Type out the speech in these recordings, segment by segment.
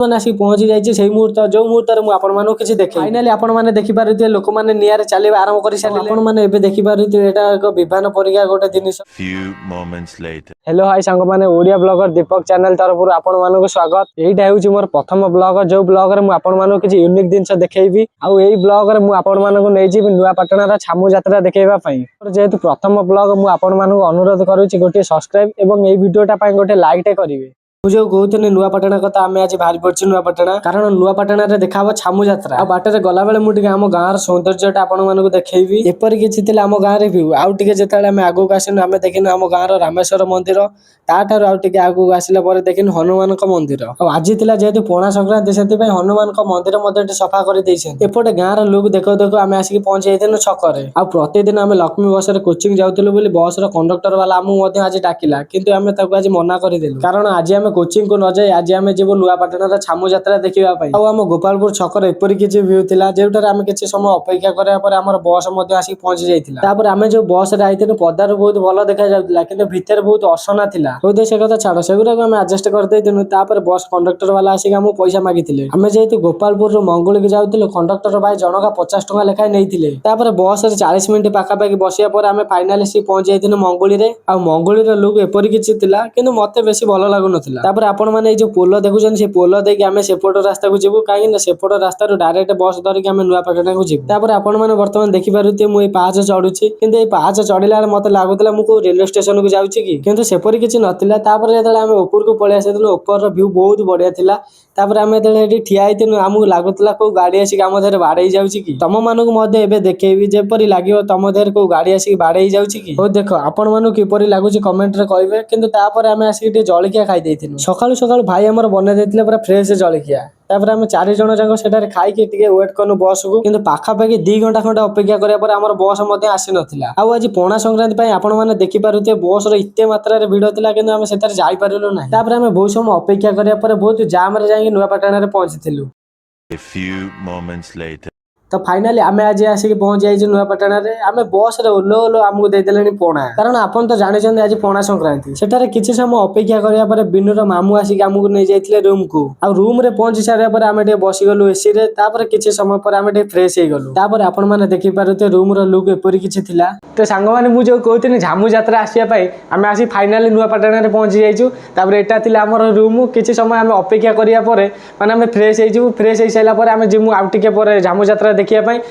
आसिक पहुंची जाइए से मुहूर्त जो मुहूर्त में आपको किसी देखे फाइनाली आपने देखिपे लोक मैंने निआरे चलवा आरंभ कर सारे आपने देखिपे एक विमान परीक्षा गोटे जिनिस। हेलो हाय सांग मैंने ओडिया ब्लॉगर दीपक चैनल तरफ आपको स्वागत। यहीटा हूँ मोर प्रथम ब्लॉग जो ब्लॉग में आपको किसी यूनिक जिनस देखी आई ब्लॉग में मुझे नुआपाटणार छामु यात्रा देखा जेहेतु प्रथम ब्लॉग मुझे अनुरोध करुच्ची गोटे सब्सक्राइब और ये वीडियोटा गोटे लाइक टे करेंगे। मुझे कहते नुआपाटना कथा आम आज बाहरी पड़ी नुआपाटना कारण नुआपाटना देखा छामु यात्रा आ बाटर गला बेले मुझे आम गाँव सौंदर्यटा आपको देखी एपरी किसी आम गाँव भ्यू आउ टे जो आम आगू आसनु आम देखिनु आम गाँव रामेश्वर मंदिर ताठार आउ टे आगू आसला देखिनु हनुमान मंदिर आज जेहेतु पणा संक्रांति से हनुमान मंदिर सफा कर एपटे गाँव लोक देखो देखो आम आसिक पहुंची जाइनु छकरे आ प्रतिदिन आम लक्ष्मी बस कोचिंग जाऊँ बस कंडक्टर वाला आमको आज डाकिला किंतु आम आज मना करदेलु कारण आज आम कोचिंग को न जाए आज आम जीव नुआपाटणार छामु यात्रा देखा आम गोपालपुर छकर एपरी किसी भ्यू था जोटार आम किसी समय अपेक्षा करापर आम बस आसिक पहुंची जाता आम जो बस आईन पदार बहुत भल देखा जाता कि भितर बहुत असना था बोधे से कथा छाड़ सेगुरा आम आडजस्ट करदेनु बस कंडक्टर वाला आसिक आम पैसा मागिले आम जेहेतु गोपालपुर मंगुल की जाऊँ कंडक्टर भाई जनका 50 टंका लेखाएं नहीं बस 40 मिनिट पाखापाखि बसिया आम फाइनाली सी पहुंची जाइनु मंगुली मंगुली लुक एपरी किसी कि मत बेस भल लगुन तापर आपण माने जो पोल देखुछन से पोल देके आमे सेपट रास्ता को जीवु काहे ना सेपट रास्ता रो डायरेक्ट बस धरिक आमे नुआपाटना को जीवु तापर आपण माने वर्तमान देखि पारुते मु ए पाहाच चढुछि किंतु ए पाहाच चढिला मते लागुतला मु को रेलवे स्टेशन को जाउछि कि किंतु सेपरि किछि नथिला तापर जेतले आमे ऊपर को पळे आसेतनु ऊपर रो व्यू बहुत बढ़िया थिला तापर आमे जेतले एठी ठिया आइतनु आमु लागुतला को गाडी आसी आम देहरे बाडै जाउछि कि तम मानको मध्ये एबे देखेबी जेपरि लागियो तम देहरे को गाडी आसी बाडै जाउछि कि ओ देखो आपण मानको किपरि लागुछि कमेंट रे कहबे किंतु तापर आमे आसी टे जळिकिया खाइ दैथिनु सकाळु सकाळु भाई आमर बने देथिले पूरा फ्रेश जळिकिया तापर आमे 4 जण जांग सेटारे खाइ के टिके वेट करनु बस को किंतु पाखापाखि 2 घंटा खंडे अपेक्षा करिया पर आमर बस मध्ये आसी नथिला आ आज पणा संक्रांति पई आपण माने देखि पारुते बस रो इत्ते मात्रा रे भीड़ थिला किंतु आमे सेटारे जाई पारिलु नाही तापर आमे बहुत समय अपेक्षा करिया पर बहुत जाम रे जाई नुआपाटना रे पहुंचीथिलु। तो फाइनाली आमे आज आसिक पहुंच जाइए नुआपाटना रे आमे बस रे ओलो ओलो आमको दे देलेनी पणा कारण आपन तो जानिछन आज पणा संक्रांति सेटारे किछि समय अपेक्षा करिया पर बिनुर मामू आसिक आमको नै जाइथिले रूम को आ रूम रे पहुंची सारिया पर आमे टे बसी गलु एसी रे तापर किछि समय पर आमे टे फ्रेश हे गलु तापर आपन माने देखि पारुते रूम रो लुक एपरि किछि थिला। तो सांग माने मु जो कहतिनी झामु यात्रा आसिया पई आमे आसी फाइनाली नुआपाटना रे पहुंची जाइछु तापर एटा थिला हमर रूम किछि समय आमे अपेक्षा करिया पर माने आमे फ्रेश हेजु फ्रेश हे साइला पर आमे जिमु आउ टिके पर झामु यात्रा देखिया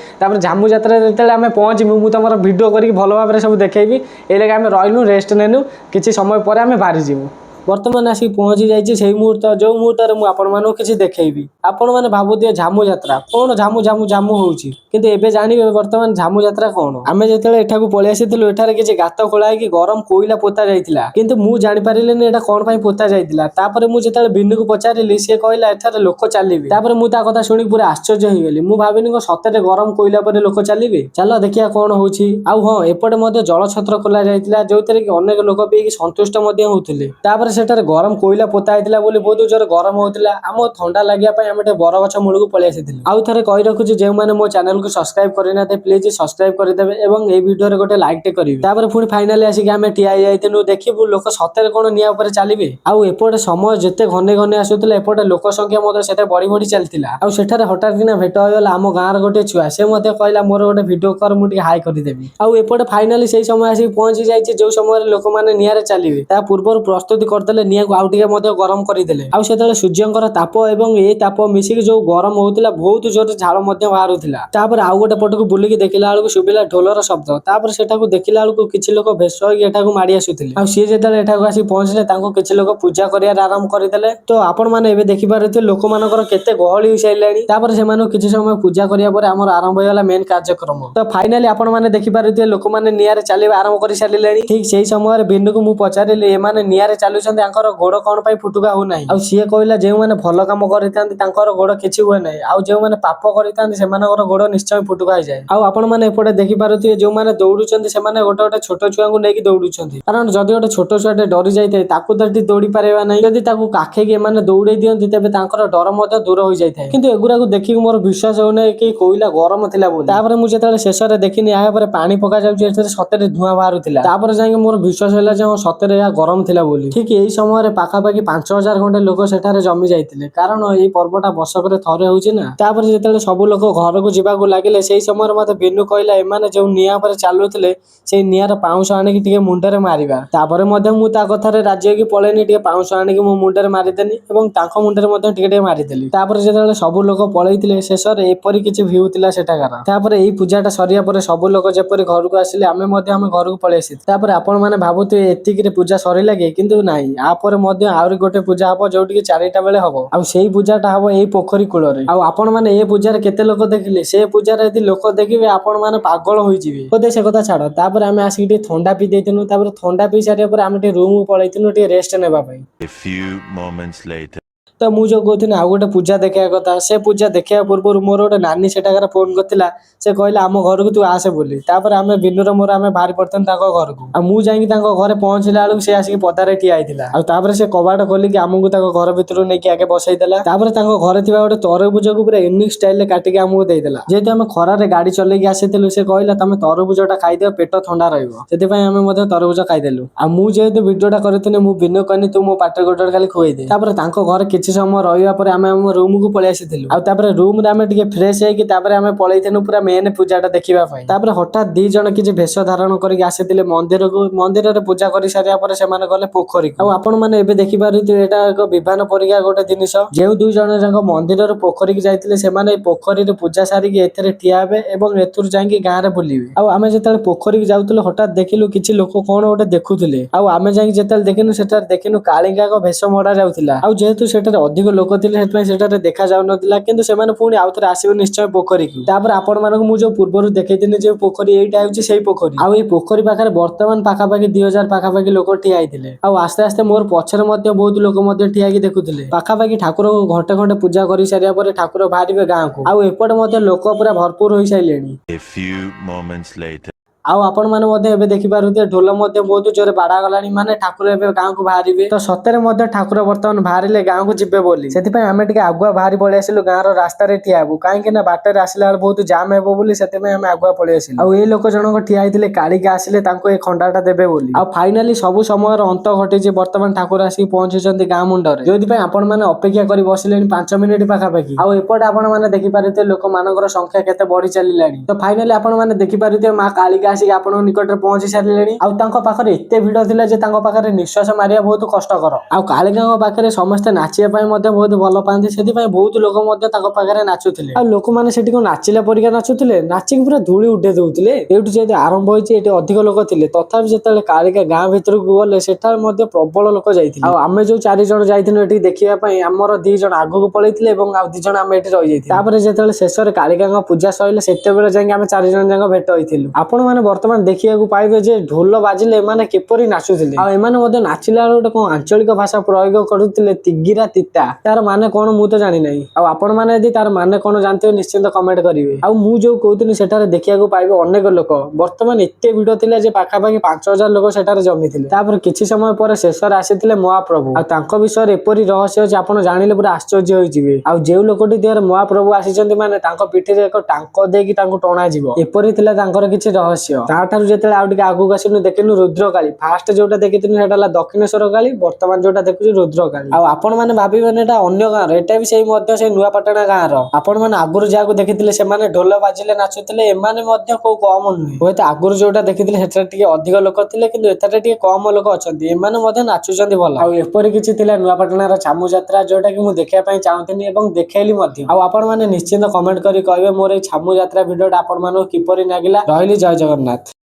झामु यात्रा जेतेले आमे पहुंचीमु मु तमर वीडियो करी भलो भाबरे सब देखेबी ए लगे आमे रहलु रेस्ट नेनु किछि समय पर आमे बाहरी जीवु वर्तमान आसिक पहुंची जाइए से मुहूर्त जो मुहूर्त में आपको किसी देखी आपण मैंने भावुए झामु यात्रा कौन झामु झामु झामु होउची किंतु एबे जानिबे वर्तमान झामु यात्रा कौन आमे जेतेले एठाकू पळे आसीथिलु एठारे किछि गात खोला कि गरम कोइला पोता जाइतिला किंतु मु जानि पारिलेनी एटा कोन पई पोता जाइतिला तापर मु जेतेले बिन्नू को पचारिली से कहला एठारे लोक चालिबे तापर मु ता कथा सुनी पूरा आश्चर्य होई गेली मु भाबिनी को सतरे गरम कोइला पर लोक चालिबे चलो देखिया कोन होउची आउ हां एपटे मध्ये जल छत्र खोला जाइतिला जोतरे कि अनेक लोक पे संतुष्ट मध्ये होउथिले तापर सेटारे गरम कोइला पोता आइतिला बोली बहुत जोर गरम होउतिला आम ठंडा लागिया पई आमे बरगछ मूल को पळे आसीथिलु आउ थरे कहि रखुची जे माने मो चैनल को सब्सक्राइब करिना ते प्लीज सब्सक्राइब कर देबे एवं ए वीडियो रे गोटे लाइक टे करिवे तापर पुनी फाइनली आसी के आमे टिया जाइतिनु देखिबु लोक सतरे कोन निया ऊपर चालिबे आउ एपटे समय जते घने घने आसुतिला एपटे लोक संख्या मध्ये सेते बड़ी बड़ी चलतिला आउ सेठारे हठात किना भेट होयला आम गाँव रे गोटे छुआ से मते कहला मोर गोटे वीडियो कर मु टिके हाई करि देबी आउ एपटे फाइनली सेही समय आसी पहुंची जाइछि जो समय लोक माने निया रे चालिबे ता पूर्व प्रस्तुति करदेले निया को आउ टिके मध्ये गरम करदेले आउ सेतले सूर्यंकर ताप एवं ए ताप मिसिक जो गरम होउतिला बहुत जोर झाळ मध्ये बाहरुतिला तापर आउ गोटे पटको बुलिकी देखिला बेलू सुबिला ढोलर शब्द तापर सेठाको देखिला बेलू किछि लोक भेष होई एठाको माडी आसुतिले आउ सी जेतले एठाको आसी पहुंचले तांको किछि लोक पूजा करिया आरंभ करदेले तो आपण माने एबे देखि पारुते लोक मानकर केते गहळी होइसाइलानी तापर से मानो किछि समय पूजा करिया पर हमर आरंभ होयला मेन कार्यक्रम तो फाइनली आपण माने देखि पारुते लोक माने नियारे चालिबा आरंभ करि सारिलेनी ठीक सेही समय बिन्नू को मु पचारिले ए माने नियारे चालुछन्ते आंकर गोड़ कोन पई फुटुका हो नाही आउ सीए कहला जे माने भलो काम करितांती तांकर गोड़ किछि होय नाही आउ जे माने पाप करितांती से मानकर गोड़ निश्चय फुटुका हो जाय आउ आपण माने एपटे देखि पारुती जे माने दौडुचन्ती से माने गोटे गोटे छोट छुआ को नेकी दौडुचन्ती कारण जदि गोटे छोट छुआटे डरी जाइते ताकू दर्टी दौड़ी पारेबा नाही जदि ताकू काखे के माने दौड़ै दियंती तबे तांकर डर मध्ये दूर होई जाय थाए किंतु एगुरा को देखि मोर विश्वास होने कि कोइला गरम थिला बोली तापर मु जेतले शेष रे देखिनी आया पर पानी पका जाउची एतरे सतरे धुआं बाहरुतिला तापर जाय मोर विश्वास होला जे सतरे या गरम थिला बोली ठीक ଏଇ ସମୟରେ ପାଖାପାଖି 5,000 ଖଣ୍ଡେ ଲୋକ ସେଠାରେ ଜମି ଯାଇଥିଲେ, କାରଣ ଏଇ ପର୍ବଟା ବର୍ଷକରେ ଥରେ ହଉଛି ନା। ତାପରେ ଯେତେବେଳେ ସବୁ ଲୋକ ଘରକୁ ଯିବାକୁ ଲାଗିଲେ ସେଇ ସମୟରେ ମତେ ବିନୁ କହିଲା ଏମାନେ ଯୋଉ ନିଆଁ ଉପରେ ଚାଲୁଥିଲେ ସେଇ ନିଆଁର ପାଉଁଶ ଆଣିକି ଟିକେ ମୁଣ୍ଡରେ ମାରିବା। ତାପରେ ମଧ୍ୟ ମୁଁ ତା କଥାରେ ରାଜି ହେଇକି ପଳେଇନି, ଟିକେ ପାଉଁଶ ଆଣିକି ମୋ ମୁଣ୍ଡରେ ମାରିଦେଲି ଏବଂ ତାଙ୍କ ମୁଣ୍ଡରେ ମଧ୍ୟ ଟିକେ ଟିକେ ମାରିଦେଲି। ତାପରେ ଯେତେବେଳେ ସବୁ ଲୋକ ପଳେଇଥିଲେ ଶେଷରେ ଏପରି କିଛି ଭିଉ ଥିଲା ସେଠାକାର। ତାପରେ ଏଇ ପୂଜାଟା ସରିବା ପରେ ସବୁ ଲୋକ ଯେପରି ଘରକୁ ଆସିଲେ ଆମେ ମଧ୍ୟ ଆମେ ଘରକୁ ପଳେଇ ଆସିଲୁ। ତାପରେ ଆପଣ ମାନେ ଭାବୁଥିବେ ଏତିକିରେ ପୂଜା ସରିଲା କି, କିନ୍ତୁ ନାହିଁ, ଆପରେ ମଧ୍ୟ ଆହୁରି ଗୋଟେ ପୂଜା ହବ ଯୋଉଠିକି 4ଟା ବେଳେ ହବ। ଆଉ ସେଇ ପୂଜାଟା ହବ ଏଇ ପୋଖରୀ କୂଳରେ। ଆଉ ଆପଣ ମାନେ ଏ ପୂଜାରେ କେତେ ଲୋକ ଦେଖିଲେ? ସେ ପୂଜାରେ ଯଦି ଲୋକ ଦେଖିବେ ଆପଣ ମାନେ ପାଗଳ ହୋଇଯିବେ। ବୋଧେ ସେ କଥା ଛାଡ। ତାପରେ ଆମେ ଆସିକି ଟିକେ ଥଣ୍ଡା ପିଇ ଦେଇଥିଲୁ। ତାପରେ ଥଣ୍ଡା ପିଇ ସାରିବା ପରେ ଆମେ ଟିକେ ରୁମକୁ ପଳେଇଥିଲୁ ଟିକେ ରେଷ୍ଟ ନେବା ପାଇଁ। A few moments later. ତ ମୁଁ ଯୋଉ କହୁଥିଲି ଆଉ ଗୋଟେ ପୂଜା ଦେଖିବା କଥା, ସେ ପୂଜା ଦେଖିବା ପୂର୍ବରୁ ମୋର ଗୋଟେ ନାନୀ ସେଠାକାର ଫୋନ କରିଥିଲା। ସେ କହିଲା ଆମ ଘରକୁ ତୁ ଆସେ ବୋଲି। ତାପରେ ଆମେ ବିନୁର ମୋର ଆମେ ବାହାରି ପଡିଥାନ୍ତୁ ତାଙ୍କ ଘରକୁ। ଆଉ ମୁଁ ଯାଇକି ତାଙ୍କ ଘରେ ପହଞ୍ଚିଲା ବେଳକୁ ସେ ଆସିକି ପଦାରେ ଠିଆ ହେଇଥିଲା। ଆଉ ତାପରେ ସେ କବାଟ ଖୋଲିକି ଆମକୁ ତାଙ୍କ ଘର ଭିତରୁ ନେଇକି ଆଗେ ବସେଇଦେଲା। ତାପରେ ତାଙ୍କ ଘରେ ଥିବା ଗୋଟେ ତରଭୁଜକୁ ପୁରା ୟୁନିକ୍ ଷ୍ଟାଇଲରେ କାଟିକି ଆମକୁ ଦେଇଦେଲା। ଯେହେତୁ ଆମେ ଖରାରେ ଗାଡି ଚଲେଇକି ଆସିଥିଲୁ ସେ କହିଲା ତମେ ତରଭୁଜଟା ଖାଇଦିଅ ପେଟ ଥଣ୍ଡା ରହିବ। ସେଥିପାଇଁ ଆମେ ମଧ୍ୟ ତରଭୁଜ ଖାଇଦେଲୁ। ଆଉ ମୁଁ ଯେହେତୁ ଭିଡିଓଟା କରିଥିଲି ମୁଁ ବିନୁ କହିନି ତୁ ମୋ ପାଟିରେ ଗୋଟେ ଖାଲି ଖୁଏଇଦେ। ତାପରେ ତାଙ୍କ ଘରେ କିଛି ସମୟ ରହିବା ପରେ ଆମେ ଆମ ରୁମକୁ ପଳେଇ ଆସିଥିଲୁ। ଆଉ ତାପରେ ରୁମରେ ଆମେ ଟିକେ ଫ୍ରେଶ ହେଇକି ତାପରେ ଆମେ ପଳେଇଥିଲୁ ପୁରା ମେନ୍ ପୂଜାଟା ଦେଖିବା ପାଇଁ। ତାପରେ ହଠାତ୍ 2 ଜଣ କିଛି ବେଶ ଧାରଣ କରିକି ଆସିଥିଲେ ମନ୍ଦିରକୁ। ମନ୍ଦିରରେ ପୂଜା କରି ସାରିବା ପରେ ସେମାନେ ଗଲେ ପୋଖରୀକୁ। ଆଉ ଆପଣ ମାନେ ଏବେ ଦେଖିପାରୁଥିବେ ଏଟା ଏକ ବିଭାନ ପରିକା ଗୋଟେ ଜିନିଷ। ଯେଉଁ 2 ଜଣ ଯାକ ମନ୍ଦିରରୁ ପୋଖରୀକି ଯାଇଥିଲେ ସେମାନେ ଏଇ ପୋଖରୀରେ ପୂଜା ସାରିକି ଏଥିରେ ଠିଆ ହେବେ ଏବଂ ଏଥିରୁ ଯାଇକି ଗାଁରେ ବୁଲିବେ। ଆଉ ଆମେ ଯେତେବେଳେ ପୋଖରୀକି ଯାଉଥିଲୁ ହଠାତ୍ ଦେଖିଲୁ କିଛି ଲୋକ କଣ ଗୋଟେ ଦେଖୁଥିଲେ। ଆଉ ଆମେ ଯାଇକି ଯେତେବେଳେ ଦେଖିଲୁ ସେଠାରେ ଦେଖିଲୁ କାଳିକାଙ୍କ ବେଶ ମଡା ଯାଉଥିଲା। ଆଉ ଯେହେତୁ ସେଠାରେ ଅଧିକ ଲୋକ ଥିଲେ ସେଥିପାଇଁ ସେଠାରେ ଦେଖା ଯାଉନଥିଲା, କିନ୍ତୁ ସେମାନେ ପୁଣି ଆଉଥରେ ଆସିବେ ନିଶ୍ଚୟ ପୋଖରୀକୁ। ତାପରେ ଆପଣ ମାନଙ୍କୁ ମୁଁ ଯୋଉ ପୂର୍ବରୁ ଦେଖେଇଥିଲି ଯେ ପୋଖରୀ ଏଇଟା ହେଉଛି ସେଇ ପୋଖରୀ। ଆଉ ଏଇ ପୋଖରୀ ପାଖରେ ବର୍ତ୍ତମାନ ପାଖାପାଖି 2,000 ପାଖାପାଖି ଲୋକ ଠିଆ ହେଇଥିଲେ। ଆଉ ଆସ୍ତେ ଆସ୍ତେ ମୋର ପଛରେ ମଧ୍ୟ ବହୁତ ଲୋକ ମଧ୍ୟ ଠିଆ ହେଇକି ଦେଖୁଥିଲେ। ପାଖାପାଖି ଠାକୁରଙ୍କୁ ଘଣ୍ଟେ ଖଣ୍ଡେ ପୂଜା କରି ସାରିବା ପରେ ଠାକୁର ବାହାରିବେ ଗାଁକୁ। ଆଉ ଏପଟେ ମଧ୍ୟ ଲୋକ ପୁରା ଭରପୁର ହୋଇସାରିଲେଣି। A few moments later. ଆଉ ଆପଣ ମାନେ ମଧ୍ୟ ଏବେ ଦେଖିପାରୁଥିବେ ଢୋଲ ମଧ୍ୟ ବହୁତ ଜୋରେ ବାଡା ଗଲାଣି, ମାନେ ଠାକୁର ଏବେ ଗାଁକୁ ବାହାରିବେ। ତ ସତରେ ମଧ୍ୟ ଠାକୁର ବର୍ତ୍ତମାନ ବାହାରିଲେ ଗାଁକୁ ଯିବେ ବୋଲି। ସେଥିପାଇଁ ଆମେ ଟିକେ ଆଗୁଆ ବାହାରି ପଳେଇ ଆସିଲୁ ଗାଁର ରାସ୍ତାରେ ଠିଆ ହେବୁ, କାହିଁକି ନା ବାଟରେ ଆସିଲା ବେଳେ ବହୁତ ଜାମ୍ ହେବ ବୋଲି। ସେଥିପାଇଁ ଆମେ ଆଗୁଆ ପଳେଇ ଆସିଲୁ। ଆଉ ଏଇ ଲୋକ ଜଣକ ଠିଆ ହେଇଥିଲେ କାଳିକା ଆସିଲେ ତାଙ୍କୁ ଏ ଖଣ୍ଡାଟା ଦେବେ ବୋଲି। ଆଉ ଫାଇନାଲି ସବୁ ସମୟର ଅନ୍ତ ଘଟିଛି। ବର୍ତ୍ତମାନ ଠାକୁର ଆସିକି ପହଞ୍ଚିଛନ୍ତି ଗାଁ ମୁଣ୍ଡରେ, ଯୋଉଥିପାଇଁ ଆପଣ ମାନେ ଅପେକ୍ଷା କରି ବସିଲେଣି 5 ମିନିଟ୍ ପାଖାପାଖି। ଆଉ ଏପଟେ ଆପଣ ମାନେ ଦେଖିପାରୁଥିବେ ଲୋକମାନଙ୍କର ସଂଖ୍ୟା କେତେ ବଢି ଚାଲିଲାଣି। ତ ଫାଇନାଲି ଆପଣ ମାନେ ଦେଖିପାରୁଥିବେ ମା କାଳିକା ଆସିକି ଆପଣଙ୍କ ନିକଟରେ ପହଞ୍ଚି ସାରିଲେଣି। ଆଉ ତାଙ୍କ ପାଖରେ ଏତେ ଭିଡ ଥିଲା ଯେ ତାଙ୍କ ପାଖରେ ନିଶ୍ୱାସ ମାରିବା ବହୁତ କଷ୍ଟକର। ଆଉ କାଳିକାଙ୍କ ପାଖରେ ସମସ୍ତେ ନାଚିବା ପାଇଁ ମଧ୍ୟ ବହୁତ ଭଲ ପାଆନ୍ତି, ସେଥିପାଇଁ ବହୁତ ଲୋକ ମଧ୍ୟ ତାଙ୍କ ପାଖରେ ନାଚୁଥିଲେ। ଆଉ ଲୋକମାନେ ସେଠି କଣ ନାଚିଲା ପରିକା ନାଚୁଥିଲେ, ନାଚିକି ପୁରା ଧୂଳି ଉଡେଇ ଦଉଥିଲେ। ଏଇଠୁ ଯେହେତୁ ଆରମ୍ଭ ହେଇଛି ଏଠି ଅଧିକ ଲୋକ ଥିଲେ, ତଥାପି ଯେତେବେଳେ କାଳିକା ଗାଁ ଭିତରକୁ ଗଲେ ସେଠାରେ ମଧ୍ୟ ପ୍ରବଳ ଲୋକ ଯାଇଥିଲେ। ଆଉ ଆମେ ଯୋଉ 4 ଜଣ ଯାଇଥିଲୁ ଏଠିକି ଦେଖିବା ପାଇଁ ଆମର 2 ଜଣ ଆଗକୁ ପଳେଇଥିଲେ ଏବଂ ଆଉ 2 ଜଣ ଆମେ ଏଠି ରହିଯାଇଥିଲେ। ତାପରେ ଯେତେବେଳେ ଶେଷରେ କାଳିକାଙ୍କ ପୂଜା ସରିଲେ ସେତେବେଳେ ଯାଇକି ଆମେ 4 ଜଣ ଯାକ ଭେଟ ହେଇଥିଲୁ। ଆପଣ ମାନେ ବର୍ତ୍ତମାନ ଦେଖିବାକୁ ପାଇବେ ଯେ ଢୋଲ ବାଜିଲେ ଏମାନେ କିପରି ନାଚୁଥିଲେ। ଆଉ ଏମାନେ ମଧ୍ୟ ନାଚିଲା ବେଳେ ଗୋଟେ କଣ ଆଞ୍ଚଳିକ ଭାଷା ପ୍ରୟୋଗ କରୁଥିଲେ ତିଗିରା ତିତା। ତାର ମାନେ କଣ ମୁଁ ତ ଜାଣି ନାହିଁ। ଆଉ ଆପଣ ମାନେ ଯଦି ତାର ମାନେ କଣ ଜାଣିଥିବେ ନିଶ୍ଚିନ୍ତ କମେଣ୍ଟ କରିବେ। ଆଉ ମୁଁ ଯୋଉ କହୁଥିଲି ସେଠାରେ ଦେଖିବାକୁ ପାଇବେ ଅନେକ ଲୋକ। ବର୍ତ୍ତମାନ ଏତେ ଭିଡ ଥିଲା ଯେ ପାଖାପାଖି 5,000 ଲୋକ ସେଠାରେ ଜମିଥିଲେ। ତାପରେ କିଛି ସମୟ ପରେ ଶେଷରେ ଆସିଥିଲେ ମହାପ୍ରଭୁ। ଆଉ ତାଙ୍କ ବିଷୟରେ ଏପରି ରହସ୍ୟ ଅଛି ଆପଣ ଜାଣିଲେ ପୁରା ଆଶ୍ଚର୍ଯ୍ୟ ହୋଇଯିବେ। ଆଉ ଯେଉଁ ଲୋକଟି ଦେହରେ ମହାପ୍ରଭୁ ଆସିଛନ୍ତି ମାନେ ତାଙ୍କ ପିଠିରେ ଏକ ଟାଙ୍କ ଦେଇକି ତାଙ୍କୁ ଟଣାଯିବ, ଏପରି ଥିଲା ତାଙ୍କର କିଛି ରହସ୍ୟ। ତାଠାରୁ ଯେତେବେଳେ ଆଉ ଟିକେ ଆଗକୁ ଆସିଲୁ ଦେଖିଲୁ ରୁଦ୍ରକାଳୀ। ଫାଷ୍ଟ ଯୋଉଟା ଦେଖିଥିଲୁ ସେଟା ହେଲା ଦକ୍ଷିଣେଶ୍ୱର କାଳୀ, ବର୍ତ୍ତମାନ ଯୋଉଟା ଦେଖୁଛୁ ରୁଦ୍ରକାଳୀ। ଆଉ ଆପଣ ମାନେ ଭାବିବେନି ଏଟା ଅନ୍ୟ ଗାଁର, ଏଟା ବି ସେଇ ମଧ୍ୟ ସେଇ ନୂଆପାଟଣା ଗାଁର। ଆପଣ ମାନେ ଆଗରୁ ଯାହାକୁ ଦେଖିଥିଲେ ସେମାନେ ଢୋଲ ବାଜିଲେ ନାଚୁଥିଲେ, ଏମାନେ ମଧ୍ୟ କୋଉ କମ ନୁହେଁ। ହୁଏତ ଆଗରୁ ଯୋଉଟା ଦେଖିଥିଲେ ସେଥିରେ ଟିକେ ଅଧିକ ଲୋକ ଥିଲେ, କିନ୍ତୁ ଏଠାରେ ଟିକେ କମ ଲୋକ ଅଛନ୍ତି, ଏମାନେ ମଧ୍ୟ ନାଚୁଛନ୍ତି ଭଲ। ଆଉ ଏପରି କିଛି ଥିଲା ନୂଆପାଟଣାର ଛାମୁ ଯାତ୍ରା ଯୋଉଟା କି ମୁଁ ଦେଖିବା ପାଇଁ ଚାହୁଁଥିଲି ଏବଂ ଦେଖେଇଲି ମଧ୍ୟ। ଆଉ ଆପଣ ମାନେ ନିଶ୍ଚିନ୍ତ କମେଣ୍ଟ କରି କହିବେ ମୋର ଏଇ ଛାମୁ ଯାତ୍ରା ଭିଡିଓଟା ଆପଣ ମାନଙ୍କୁ କିପରି ଲାଗିଲା। ରହିଲି, ଜୟ ଜଗନ୍ନାଥ।